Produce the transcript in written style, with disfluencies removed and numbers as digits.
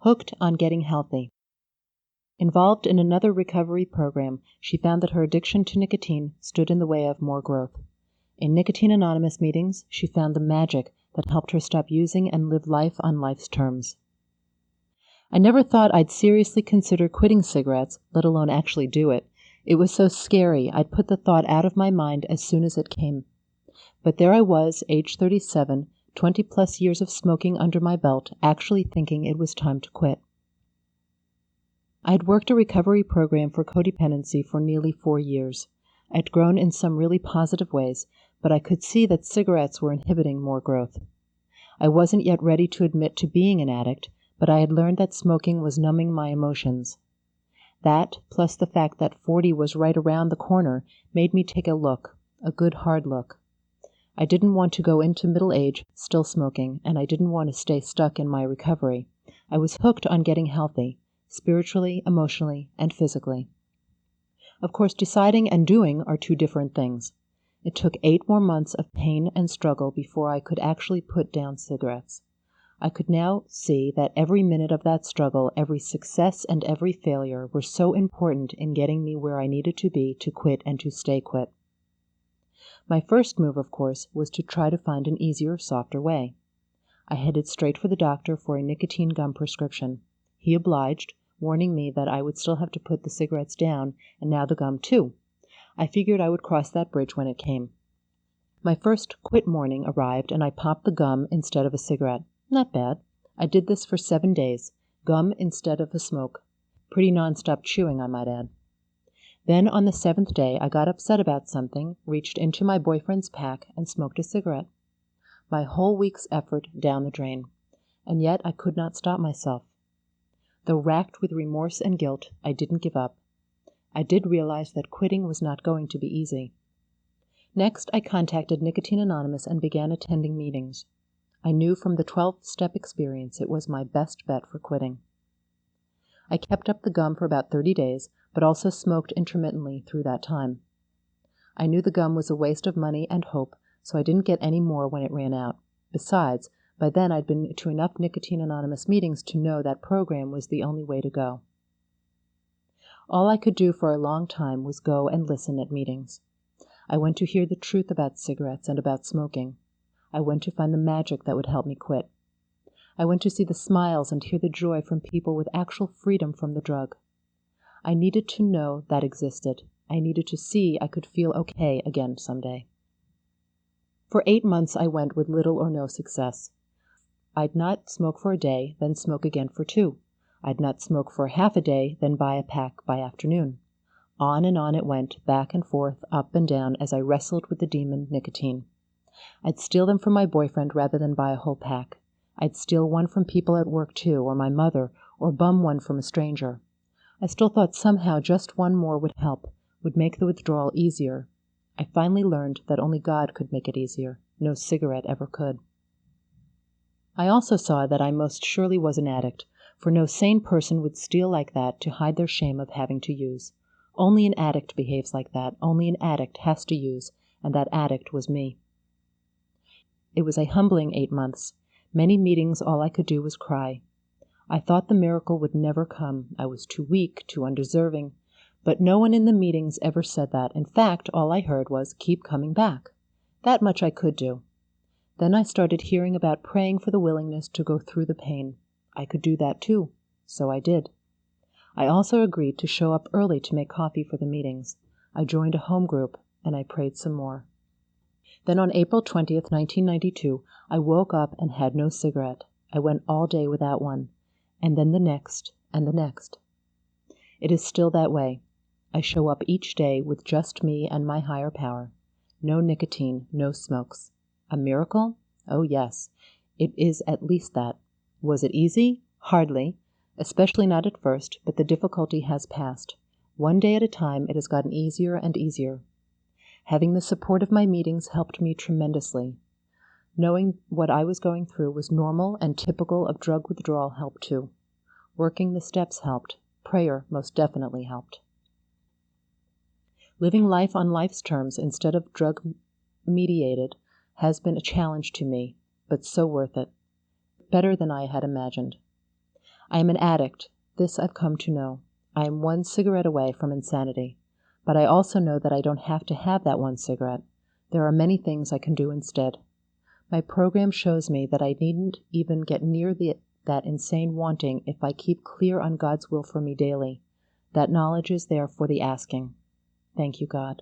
Hooked on getting healthy. Involved in another recovery program, she found that her addiction to nicotine stood in the way of more growth. In Nicotine Anonymous meetings, she found the magic that helped her stop using and live life on life's terms. I never thought I'd seriously consider quitting cigarettes, let alone actually do it. It was so scary, I'd put the thought out of my mind as soon as it came. But there I was, age 37, 20-plus years of smoking under my belt, actually thinking it was time to quit. I had worked a recovery program for codependency for nearly 4 years. I'd grown in some really positive ways, but I could see that cigarettes were inhibiting more growth. I wasn't yet ready to admit to being an addict, but I had learned that smoking was numbing my emotions. That, plus the fact that 40 was right around the corner, made me take a look, a good hard look. I didn't want to go into middle age still smoking, and I didn't want to stay stuck in my recovery. I was hooked on getting healthy, spiritually, emotionally, and physically. Of course, deciding and doing are two different things. It took 8 more months of pain and struggle before I could actually put down cigarettes. I could now see that every minute of that struggle, every success and every failure were so important in getting me where I needed to be to quit and to stay quit. My first move, of course, was to try to find an easier, softer way. I headed straight for the doctor for a nicotine gum prescription. He obliged, warning me that I would still have to put the cigarettes down, and now the gum too. I figured I would cross that bridge when it came. My first quit morning arrived, and I popped the gum instead of a cigarette. Not bad. I did this for 7 days, gum instead of a smoke. Pretty non-stop chewing, I might add. Then on the 7th day, I got upset about something, reached into my boyfriend's pack, and smoked a cigarette. My whole week's effort down the drain. And yet I could not stop myself. Though racked with remorse and guilt, I didn't give up. I did realize that quitting was not going to be easy. Next, I contacted Nicotine Anonymous and began attending meetings. I knew from the 12-step experience it was my best bet for quitting. I kept up the gum for about 30 days, but also smoked intermittently through that time. I knew the gum was a waste of money and hope, so I didn't get any more when it ran out. Besides, by then I'd been to enough Nicotine Anonymous meetings to know that program was the only way to go. All I could do for a long time was go and listen at meetings. I went to hear the truth about cigarettes and about smoking. I went to find the magic that would help me quit. I went to see the smiles and hear the joy from people with actual freedom from the drug. I needed to know that existed. I needed to see I could feel okay again someday. For 8 months I went with little or no success. I'd not smoke for a day, then smoke again for 2. I'd not smoke for half a day, then buy a pack by afternoon. On and on it went, back and forth, up and down, as I wrestled with the demon nicotine. I'd steal them from my boyfriend rather than buy a whole pack. I'd steal one from people at work too, or my mother, or bum one from a stranger. I still thought somehow just one more would help, would make the withdrawal easier. I finally learned that only God could make it easier. No cigarette ever could. I also saw that I most surely was an addict, for no sane person would steal like that to hide their shame of having to use. Only an addict behaves like that. Only an addict has to use, and that addict was me. It was a humbling 8 months. Many meetings all I could do was cry. I thought the miracle would never come. I was too weak, too undeserving. But no one in the meetings ever said that. In fact, all I heard was, keep coming back. That much I could do. Then I started hearing about praying for the willingness to go through the pain. I could do that too. So I did. I also agreed to show up early to make coffee for the meetings. I joined a home group, and I prayed some more. Then on April 20th, 1992, I woke up and had no cigarette. I went all day without one, and then the next, and the next. It is still that way. I show up each day with just me and my higher power. No nicotine, no smokes. A miracle? Oh yes, it is at least that. Was it easy? Hardly, especially not at first, but the difficulty has passed. One day at a time, it has gotten easier and easier. Having the support of my meetings helped me tremendously. Knowing what I was going through was normal and typical of drug withdrawal helped too. Working the steps helped. Prayer most definitely helped. Living life on life's terms instead of drug-mediated has been a challenge to me, but so worth it. Better than I had imagined. I am an addict. This I've come to know. I am one cigarette away from insanity. But I also know that I don't have to have that one cigarette. There are many things I can do instead. My program shows me that I needn't even get near that insane wanting if I keep clear on God's will for me daily. That knowledge is there for the asking. Thank you, God.